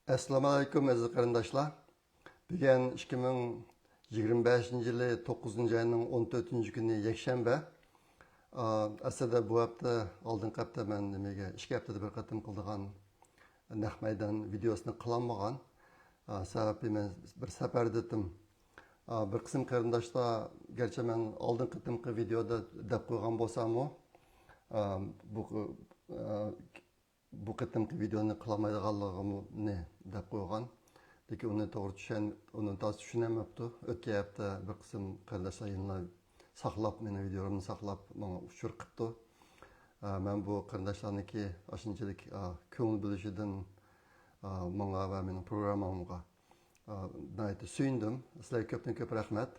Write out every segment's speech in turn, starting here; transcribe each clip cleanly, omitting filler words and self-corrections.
Assalomu alaykum aziz qarindoshlar. Bugun 2025 yili 9 ayning 14 kuni yakshanba. Aslida bu hafta oldingi hafta men nimaga 2 haftada bir qatim qildigan naq maydon videosini qilolmagan. Sababi men bir safarda edim. Bir qism qarindoshlar garchi men oldingi qatimki videoda deb qo'ygan bo'lsam-mu, bu bu qatimki videoni qilolmaydiganligimni deb qo'ygan. Lekin uni to'g'ri uni tushunamabdi. O'tgan hafta bir qism qarindoshlar yana saqlab, meni videomni saqlab, menga uchur qilibdi. Men bu qarindoshlarniki ashunchalik ko'ngil bo'lishidan menga va mening programmamga suyundim. Sizlarga ko'pdan ko'p rahmat.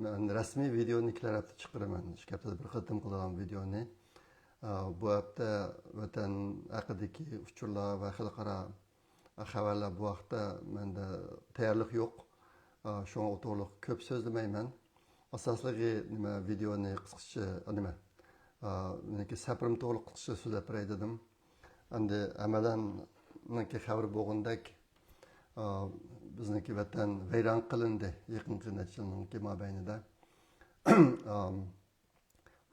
Men rasmiy videoni ikki hafta chiqaraman. 2 haftada bir qatim qilgan videoni. Bu hafta vatan haqidagi uchurlar va xalqaro xabarlar bu vaqtda menda tayyorlik yo'q. Shunga o'to'liq ko'p so'zlamayman. Asosligi nima videoni qisqacha nima meniki safarim to'liq qisqacha so'zlab beray dedim. Endi amalan meniki xabar bo'lgandek bizniki vatan vayron qilindi yaqinqi nechaninki mobaynida.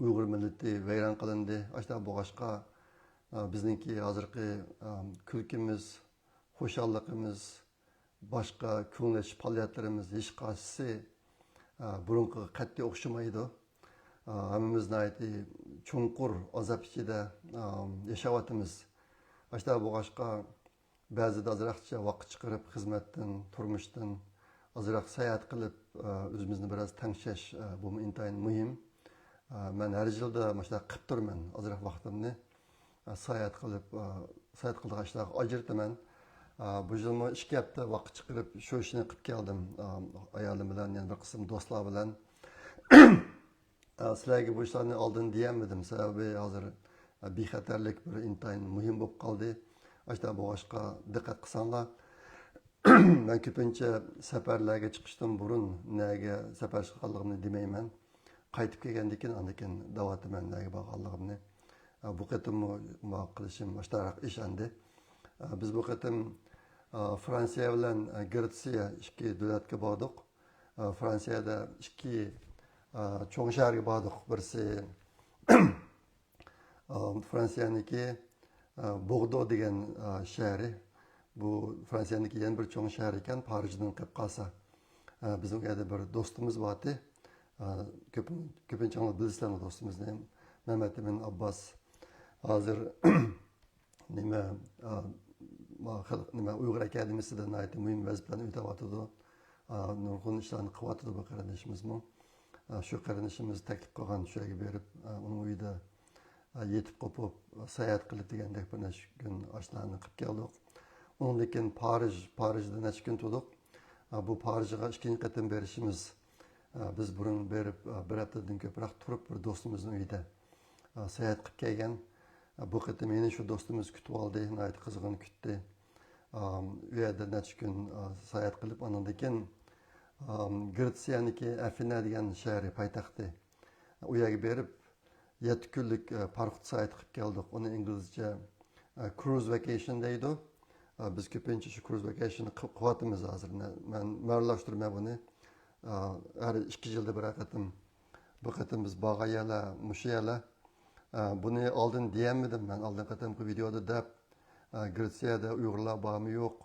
Uyg'ur millati vayron qilindi. Ashta bo'g'ashqa bizniki hozirgi kulkimiz, xushalligimiz, boshqa ko'ngil faoliyatlarimiz hech qaysisi burunqiga qat'iy o'xshamaydi. Hammamizni chunqur azob ichida yashayapmiz. Ashta bo'g'ashqa ba'zida ozroqcha vaqt chiqarib xizmatdan, turmushdan ozroq sayohat qilib o'zimizni biroz tangshash bu intayin muhim. Men har yilda mana shunday qilib turman. Ozroq vaqtimni sayohat qildigan ishlarga ajrataman. Bu yilmi 2 hafta vaqt chiqarib shu ishni qilib keldim. Ayolim bilan, yana bir qism do'stlar bilan. Sizlarga bu ishlarni oldin deyolmadim. Sababi hozir bexatarlik bir intayin muhim bo'lib qoldi. Ashta bo'g'ashqa diqqat qilsanglar. Men ko'pincha safarlarga chiqishdan burun nega safar chiqqanligimni demayman. Qaytib kelgandan keyin andan da'vatiman nega borganligimni. Bu qatim qilishim boshqaroq ish endi. Biz bu qatim Fransiya bilan Gretsiya ikki davlatga bordik. Fransiyada ikki cho'ng shaharga bordik. Birisi Fransiyaniki Bordo degan shahri. Bu Fransiyaniki yana bir cho'ng shahar ekan, Parijdan qilib qolsa. Bizning yerda bir do'stimiz bor edi. Ko'pincha bilasizlar do'stimizni. Mehmet Emin Abbas hozir nima Uyg'ur akademisida muhim vazifalarni o'tayotdi. Nurg'un ishlarni qilyotdi bu qarindishimizmi. Shu qarindishimiz taklif qilgan shu yerga berib, uning uyida yetib qopib, sayohat qilib degandek bir necha kun ashlarni qilib keldik. Undan keyin Parijda necha kun turdik. Bu Parijga ikkinchi qatim berishimiz. Biz burun berib bir haftadan ko'proq turib bir do'stimizning uyida sayohat qilib kelgan. Bu qatim meni shu do'stimiz kutib oldi, nihoyat qizg'in kutdi. U yerda necha kun sayohat qilib, undan keyin Gretsiyaniki Afina degan shahri poytaxti. U yerga berib 7 kunlik parxod sayohat qilib keldik. Uni inglizcha cruise vacation deydi. Biz ko'pincha shu cruise vacation qilyapmiz hozir. Men ma'lumlashtirmayman buni. Her 2 yılda bir qatim. Bu qatim biz bağayala, muşayala. Bunu oldin diyemedim ben. Oldin qatimki videoda deb Gretsiyada Uyg'urlar bormi yo'q.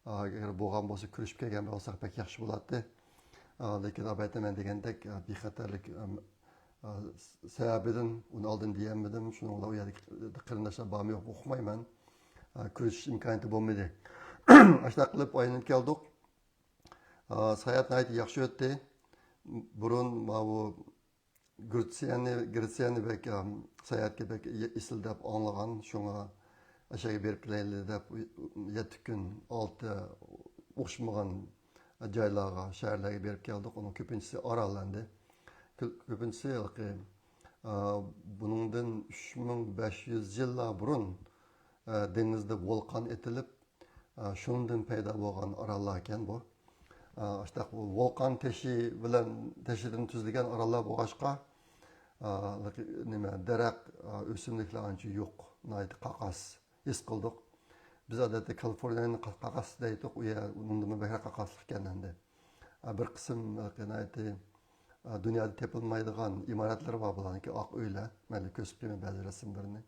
Agar bo'lgan bo'lsa kirishib kelgan bo'lsak pek yaxshi bo'lardi. Lekin albatta degandek bexatarlik sababidan uni oldin diyemedim. Shuni u yerda qarindoshlar bormi yo'q o'qimayman. Kirish imkoniyati bo'lmadi. Ashta qilib o'ynab keldik. Sayohat nihoyat yaxshi o'tdi. Burun bu Gretsiyani bek sayohatga bek isil deb anglagan. Shunga ashyaga berib kelayli deb 7 kun 6 o'xshamagan joylarga, shaharlarga berib keldik. Uning ko'pinchisi orollandi. Ko'pinchisi buningdan 3500 yillar burun dengizda vulqon etilib, shundan paydo bo'lgan orollar ekan bu. İşte volkan teşhidan tuzilgan orollar bo'lg'achqa nima darak o'simliklar ancha yo'q, nihoyat qaqas his qildik. biz odatda Kaliforniyaning qaqasi deydik, u yer undimi bekar qaqaslik ekan endi. Bir qism dunyoda tepilmaydigan imoratlar bor bularniki oq uylar. Mana ko'rsatib beraman ba'zi rasmlarni.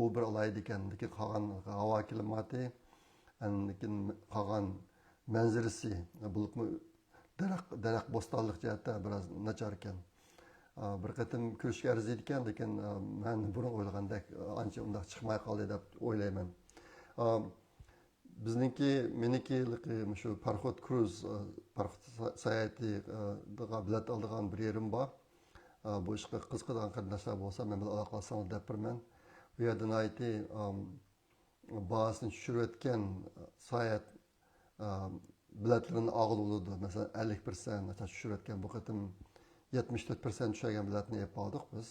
U bir alaydi ekan, lekin qolgan havo klimati, lekin qolgan manzarasi bulutmi daraxt bo'stonlik jihatda biroz nachar ekan. Bir qatim ko'rishga arziydi ekan, lekin men burun o'ylagandek ancha undaq chiqmay qoldi deb o'ylayman. Bizniki meniki shu parxod kruz parxod sayohatiga bilet oladigan bir yerim bor. Bu ishga qiziqadigan qarindoshlar bo'lsa men bilan aloqalashsangiz deb turman. Bu yerdan aytdi bahasini tushirayotgan sayohat biletlerini ağıl olurdu. Mesela 50% tushirayotgan bu qatim 74% düşərgən bilətini yap aldık biz.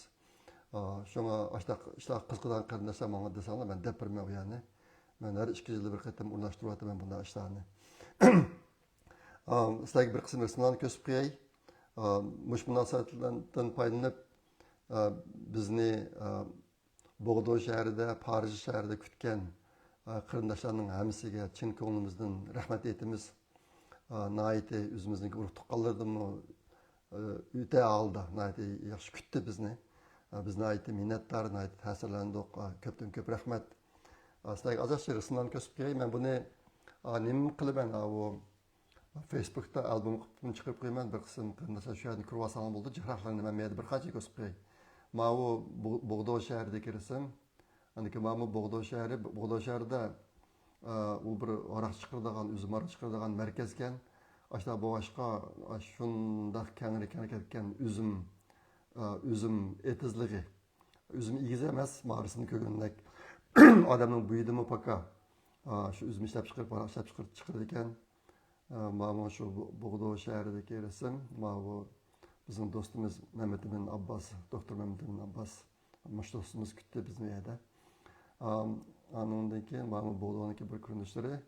Şuna işlər qızqıdan qarındaşlar mənə desənglər, mən dəpirmə o yəni. Mən hər 2 ildə bir qətim urnaşdırıyatım mən bundan işlərini. Sizlərə bir qısım resimlərini kösüb qoyay. Muş münasibətlərdən faydalanıb bizni Boğdo şəhərində, Paris şəhərində kütkən qarındaşlarının hamısıga çin ko'nglimizdan rahmat aytamiz. Nəhayət özümüzün urug' tuqqanlardanmı üte aldı, yaxşı küttü bizni. Biz nəhayət minnətdar, nəhayət təsirləndik. Köpdən köp rəhmət. Sizlərə azca resimlərini kösüb qoyay. Mən bunu nima qılıman? Facebookda albüm çıxırıb qoyman. Bir qism qarındaşlar şu yerdə kurvasan oldu. Cəhrahlarını mən bir qancha kösüb qoyay. Mənim Boğdo şəhərindəki resim. Andakı mənim Boğdo şəhəri, Boğdo şəhərdə u bir araq çıxırdığan, üzüm araq çıxırdığan mərkəzkən. Aşağı bu başqa şundaq kengri ketken üzüm etizliği. Üzüm igiz emas, mağrısını kögündek adamın büyüdü mü paka. Şu üzüm işlep çıkırıp, araq işlep çıkırdı iken. Mağma şu Boğdo şehrideki resim. Mağma bizim dostumuz Mehmet Emin Abbas, Doktor Mehmet Emin Abbas. Maş dostumuz küttü bizim yerde. Anındaki mağma Boğdo'nunki bir kuruluşları.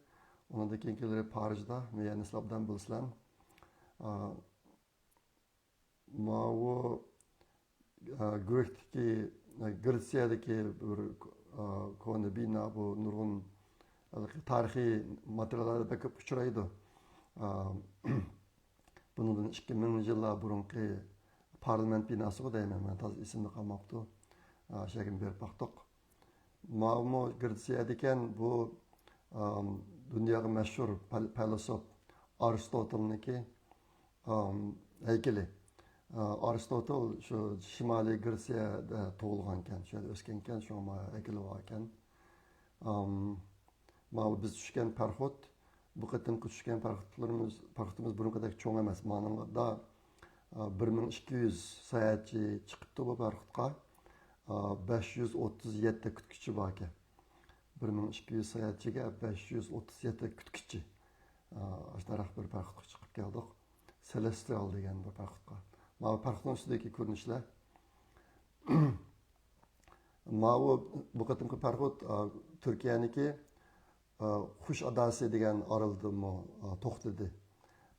Onun da kendileri Paris'da, yani İslam'dan bilsem, Gürk'teki, Gürciye'deki bir konu bina bu nurgun tarihi materiallarda bakıp uçuraydı. Bunun 2000 yıllar burunki parlament binası o deyim ben taz isimli kalmaktı. Şekin bir baktık. Mağmu Gürciye'deken bu Dünyada meşhur filosof Aristotel'niki heykeli. Aristotel şu Şimali Gürciye'de doğulganken, şöyle öskenken şu heykeli varken. Biz düşken parxod, bu qatimki düşken parxodimiz bunun kadar çoğun emas. Manada 1200 sayohatchi chiqibdi bu parxodga. 537 kutkichi bor ekan. 1200 sayohatchiga 537 kutkichi. Ashtaraq bir parxodga chiqib keldik. Celestial degan bir parxodga. Mana parxodning ustidagi ko'rinishlar. Mana bu qatimki parxod Turkiyaniki Xush adasi degan oraldimi to'xtadi.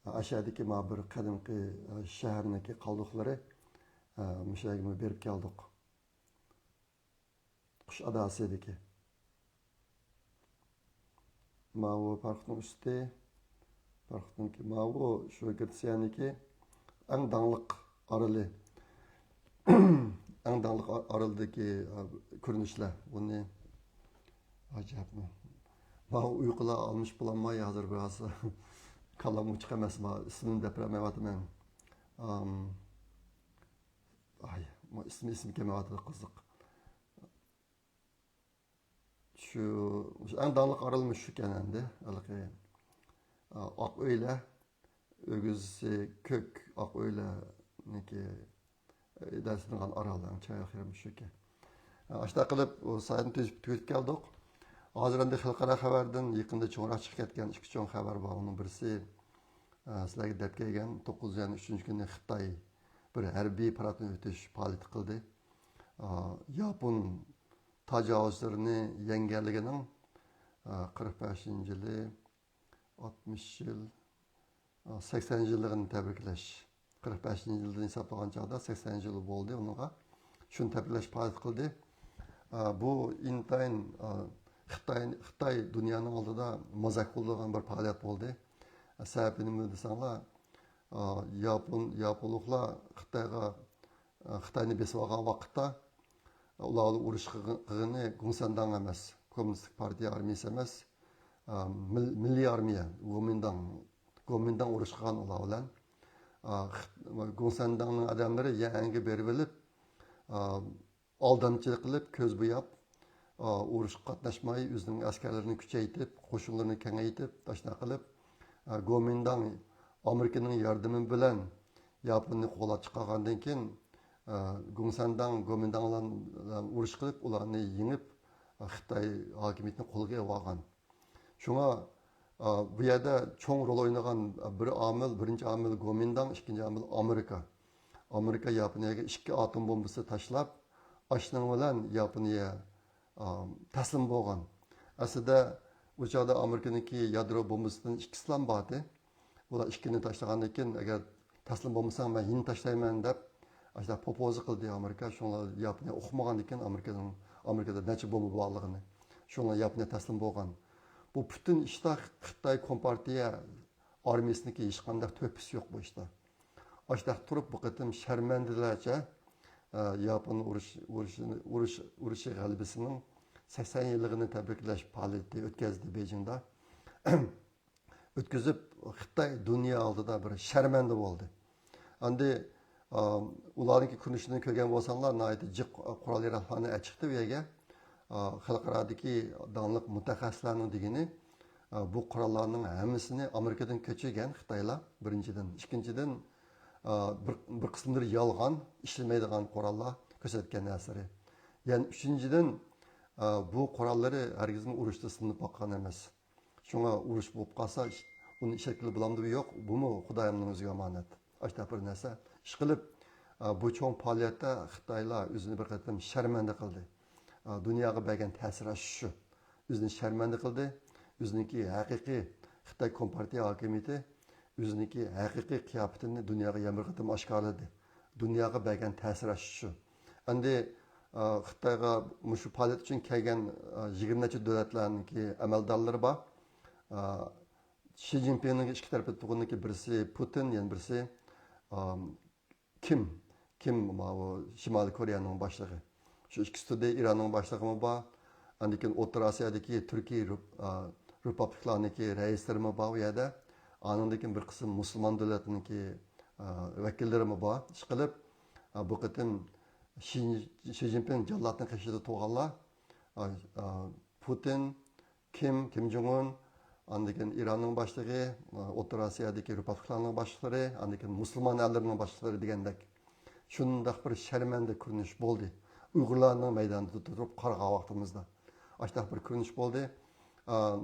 Ashadagi mana bir qadimki shaharniki qoldiqlari mushaga berib keldik. Xush adasidagi Mavu parxodning usti, parxodniki Mavu shu Gürciyaniki eng dangliq orali. Eng dangliq oraldagi ko'rinishlar. Buni ajabmi. Mavu uyqular olmuş bulanmay hozir biroz kalam uchiq emas, ismini depiramayapman. ismi kelmayapti qiziq. Şu en dağlık aralmış şu kenarda, ak öyle, ögüz kök ak öyle ne ki dersinin kan aralan çay akırmış şu ki. Aşağı kılıp o sayını tüyüp geldik. Hazırında xalqara xabardan yakında çoğurak çıkıp ketken iki çoğun xabar var. Onun birisi sizlerge dep kelgen 9-3 günde Xitay bir harbiy paradni o'tish faoliyat qildi. Yapon tajovuzlarini yenganligining 45-yili, 60 yil, 80-yilligini tabriklash. 45-yildan hisoblagan chog'da 80-yil bo'ldi unga. Shuni tabriklash faoliyat qildi. Bu intayin Xitoy dunyoning oldida mazak bo'ladigan bir faoliyat bo'ldi. Sababi nima desanglar, yaponlar Xitoyni besib olgan vaqtda ular urush qilgani Gumsandang emas, Kommunistik partiya armiyasi emas, milliy armiya Gomindang urush qilgan ular bilan. Gumsandangning odamlari yangi berib olib, aldamchilik qilib, ko'z bo'yab, urushga qatnashmay, o'zining askarlarini kuchaytirib, qo'shinlarini kengaytirib, tashna qilib, Gomindang Amerikaning yordami bilan Yaponni qo'llab chiqargandan keyin Gomindang bilan urush qilib, ularni yengib, Xitoy hokimiyatini qo'lga olgan. Shunga bu yerda cho'ng rol o'ynagan birinchi omil Gomindang, ikkinchi omil Amerika. Amerika Yaponiyaga 2 atom bombasi tashlab, ashning bilan Yaponiya taslim bo'lgan. Aslida u chog'da Amerikaniki yadro bombasidan 2 bor. Ular 2ni tashlagandan keyin agar taslim bo'lmasang men yin tashlayman deb ashta propoza qildi Amerika. Shunlar Yaponiya o'qimagandan keyin Amerikada necha bomba borligini. Shunlar Yaponiya taslim bo'lgan. Bu bütün ishda Xitoy Kompartiya armiyasiniki hech qanday to'pisi yo'q bu ishda. Ashta turib bu qatim sharmandalarcha Yapon urushi g'alabasining 80 yilligini tabriklash faoliyati o'tkazdi Beijingda. O'tkazib Xitoy dunyo oldida bir sharmanda bo'ldi. Endi ularning ko'rinishini ko'rgan bo'lsanglar, nihoyat jiq qurol yarog'larni chiqdi u yerga. Xalqaradagi donliq mutaxassislarning degani bu qurollarning hammasini Amerikadan ko'chirgan Xitoylar birinchidan, ikkinchidan bir qismlari yolg'on, ishlamaydigan qurollar ko'rsatgan narsari. Yani uchinchidan bu qurollari hargizmi urushda sinib boqqan emas. Shunga urush bo'lib qolsa, uni shakli bilamdi yo'q, bumi Xudoyimning o'ziga omonat. Ashta bir narsa ish qilib, bu cho'ng faoliyatda Xitoylar o'zini bir qatam sharmanda qildi. Dunyoga bergan ta'siri shu. O'zini sharmanda qildi. O'ziniki haqiqiy Xitoy Kompartiya hokimiyati o'ziniki haqiqiy qiyofatini dunyoga yana bir qatam oshkorladi. Dunyoga bergan ta'siri shu. Endi Xitoyga shu faoliyat uchun kelgan 20 necha davlatlarniki amaldorlari bor. Xi Jinpingning ikki tarafda turganiki birisi Putin, yana birisi Kim Shimoliy Koreyaning boshlig'i. Shu ikkisida Iranning boshlig'i bor. Andikin O'rta Osiyodagi Turkiya Republikalarniki raislari bor u yerda. Anandikin bir qism musulmon davlatlarniki vakillari bor. Ish qilib bu qatim Xi Jinping jallatning qishida tug'anlar Putin, Kim Jong-un, andikin Iranning boshlig'i, O'rta Osiyodagi Republikalarning boshliqlari, andikin musulmon ellarning boshliqlari degandek shundoq bir sharmanda ko'rinish bo'ldi. Uyg'urlarning maydonida turib qarg'a vaqtimizda. Ashta bir ko'rinish bo'ldi.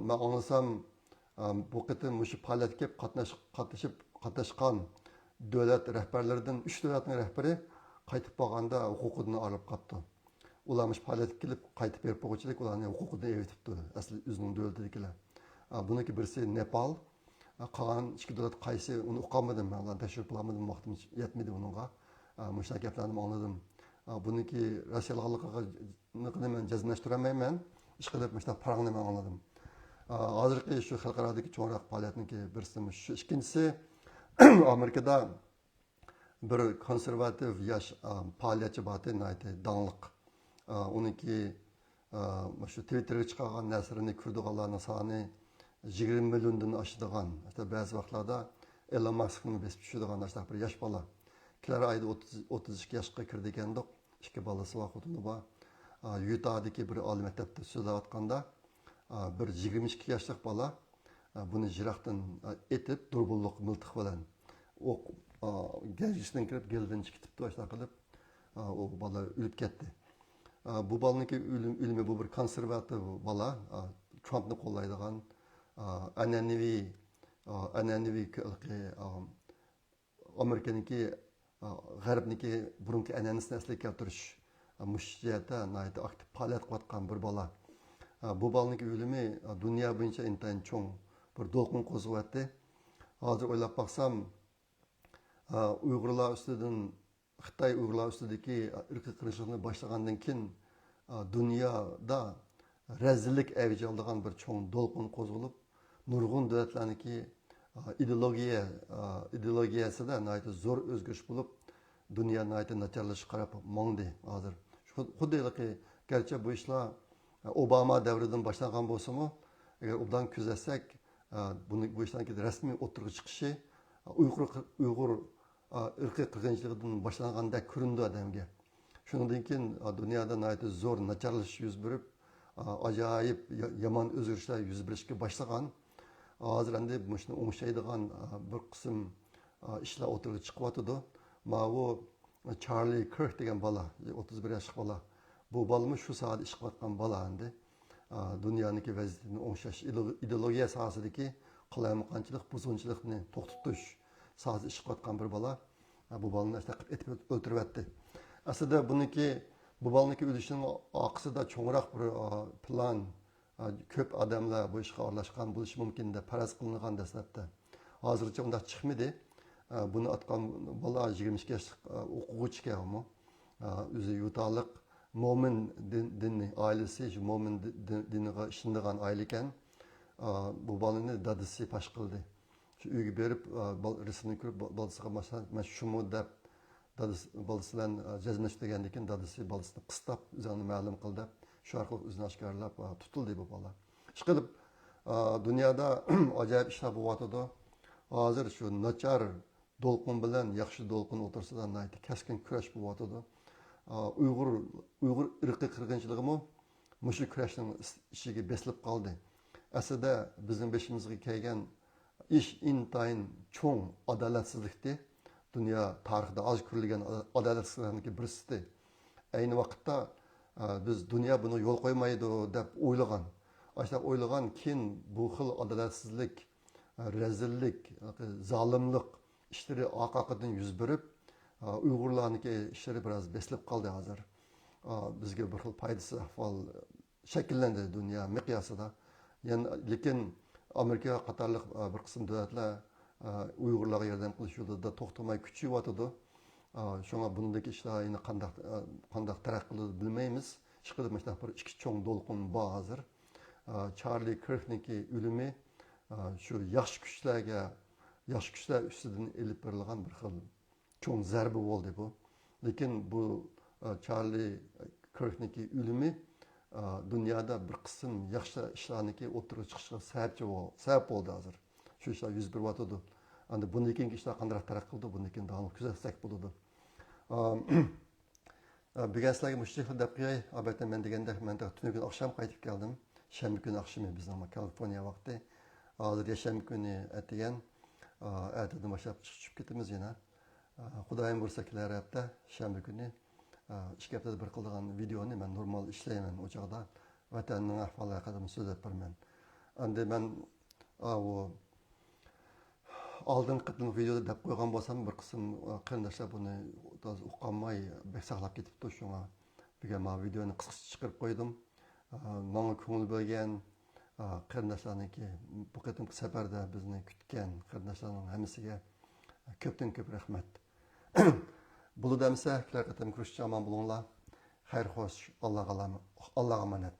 Men anglasam bu qatim shu faoliyatga qatnashgan davlat rahbarlaridan 3 davlatning rahbari qaytib bo'lganda huquqidan olib qoldi. Ular shu faoliyatga kelib qaytib berib qo'yuvchilik ularning huquqidan evitibdi. Asli o'zining davlatidagilar. Buniki birisi Nepal, qolgan 2 davlat qaysi uni o'qamadim, men ularni tekshirib olmadim, vaqtim yetmadi uningga. Mushuna gaplarni angladim. Buniki Rossiyaliklarga men jazmlashtirmayman. Ish qilib mushuna farqni men angladim. Hozirgi shu xalqarodagi cho'nroq faoliyatniki birisi shu. Ikkinchisi Amerikada bir konservativ yosh faoliyatchi bor, donliq. Uniki shu Twitterga chiqargan narsalarni ko'rdiganlarning soni 20 milliondan oshadigan. Hatta ba'zi vaqtlarda Elon Musk'ni besib tushadigan bir yosh bola. Kelar ayda 32 yoshga kirdi ekandik. 2 bolasi bor, xotini bor. Utah'dagi bir oliy maktabda so'zlayotganda bir 22 yoshlik bola buni jiroqdan etib durbulliq miltiq bilan o'q gazisidan kirib geldan chiqibdi, boshqa qilib o bola o'lib ketdi. Bu bolaniki o'limi bu bir konservativ bola, Trumpni qo'llaydigan an'anaviy Amerikaniki g'arbniki burungi an'anasini asliga keltirish mushjiyatda aktiv faoliyat qilayotgan bir bola. Bu bolaniki o'limi dunyo bo'yicha intayin cho'ng bir to'lqin qo'zg'atdi. Hozir o'ylab baksam, Uyg'urlar ustidan Xitoy Uyg'urlar ustidagi irqiy qirg'inchilikni boshlagandan keyin dunyoda rezillik avj oldigan bir cho'ng to'lqin qo'zg'alib, nurg'un davlatlarniki ideologiyasida nihoyatda zo'r o'zgarish bo'lib, dunyo nihoyatda nacharlashib qarab mongdi hozir. Xuddi garchi bu ishlar Obama davridan boshlangan bo'lsa-mu, agar obdan kuzatsak, bu ishlarning rasmiy o'tirg'i chiqishi Uyg'ur irqiy qirg'inchiligidan boshlangandek ko'rindi odamga. Shundan keyin dunyoda nihoyatda zo'r nacharlashish yuz berib, ajoyib yomon o'zgarishlar yuz berishga boshlagan. Hozir endi shuni o'ngshaydigan bir qism ishlar o'tirg'i chiqyotidi. Bu Charlie Kirk degan bola, 31 yoshli bola. Bu bolami shu sohada ish qilayotgan bola endi. Dunyoniki vaziyatini o'ngshash ideologiya sohasidagi qilayotganchilik, buzg'unchilikni to'xtatish sohasida ish qilayotgan bir bola. Bu bolani taqib etib o'ltiryapti. Aslida bu bolaniki o'lishining oqisida cho'ngroq bir plan, ko'p odamlar bu ishga aralashgan bo'lishi mumkin deb faraz qilingan dastlabda. Hozircha unday chiqmadi. Buni atgan bola 22 yoshlik o'quvchi ekan. O'zi yutaliq mo'min dinni ailasi, shu mo'min diniga ishonadigan oila ekan. Bu bolani dadasi pash qildi. Shu uyga berib, resimni ko'rib, bolasiga "Men shumi" deb dadasi bolasi bilan jazmlashgandan keyin dadasi bolasini qistab, o'zini ma'lum qildi. Shu orqali o'zini oshkorlab tutildi bu bola. Ishqilib dunyoda ajoyib ishlar bo'lyotdi. Hozir shu nachar to'lqin bilan yaxshi to'lqin o'tirsida kaskin kurash bo'lyotdi. Uyg'ur irqiy qirg'inchiligimi mushu kurashning ishiga besilib qoldi. Aslida bizning beshimizga kelgan ish intayin cho'ng adolatsizlikdi. Dünya tarixida az ko'rilgan adolatsizliklarning birisidir. Ayni vaqtda biz dunyo buni yo'l qo'ymaydi deb o'ylagan. Ashta o'ylagan keyin bu xil adolatsizlik, rezillik, zolimlik ishlari oqaqidan yuz berib, Uyg'urlarniki ishlari biroz besilib qoldi hozir. Bizga bir xil foydasiz ahvol shakllandi dunyo miqyosida. Lekin Amerika qatorliq bir qism davlatlar Uyg'urlarga yordam qilish yo'lida to'xtamay kuchayotdi. Shunga bundagi ishlar endi qanday taraqqiy qiladi bilmaymiz. Ishqilib mana bir ikki cho'ng to'lqin bor hozir. Charlie Kirkniki o'limi shu yaxshi kuchlar ustidan elib berilgan bir xil cho'ng zarba bo'ldi bu. Lekin bu Charlie Kirkniki o'limi dunyoda bir qism yaxshi ishlarniki o'tirib chiqishiga sabab bo'ldi hozir. Shu ishlar yuz beryotdi. Endi bundan keyingi ishlar qanday taraqqiy qildi, bundan keyin davom kuzatsak bo'ladi. Bugun sizlarga mushtiqli deb qo'yay. Albatta men degandek men tuni kun oqshom qaytib keldim. Shanba kuni oqshami bizning Kaliforniya vaqti. Hozir shanba kuni atagan ertadan boshlab chiqib ketamiz yana. Xudoyim bo'lsa kelar hafta shanba kuni 2 haftada bir qiladigan videoni men normal ishlayman o chog'da. Vatanning ahvoli haqida so'zlab beraman. Endi men oldin qatnaq videoda deb qo'ygan bo'lsam bir qism qarindoshlar buni uqolmay saqlab ketibdi. Shunga bugun men videoni qisqacha chiqarib qo'ydim. Menga ko'ngil bo'lgan qarindoshlarniki bu qatimki safarda bizni kutgan qarindoshlarning hammasiga ko'pdan ko'p rahmat. Bunu demsə, kilar qatim kuruşca aman bulunla. Xeyr xoş, Allah'a emanet.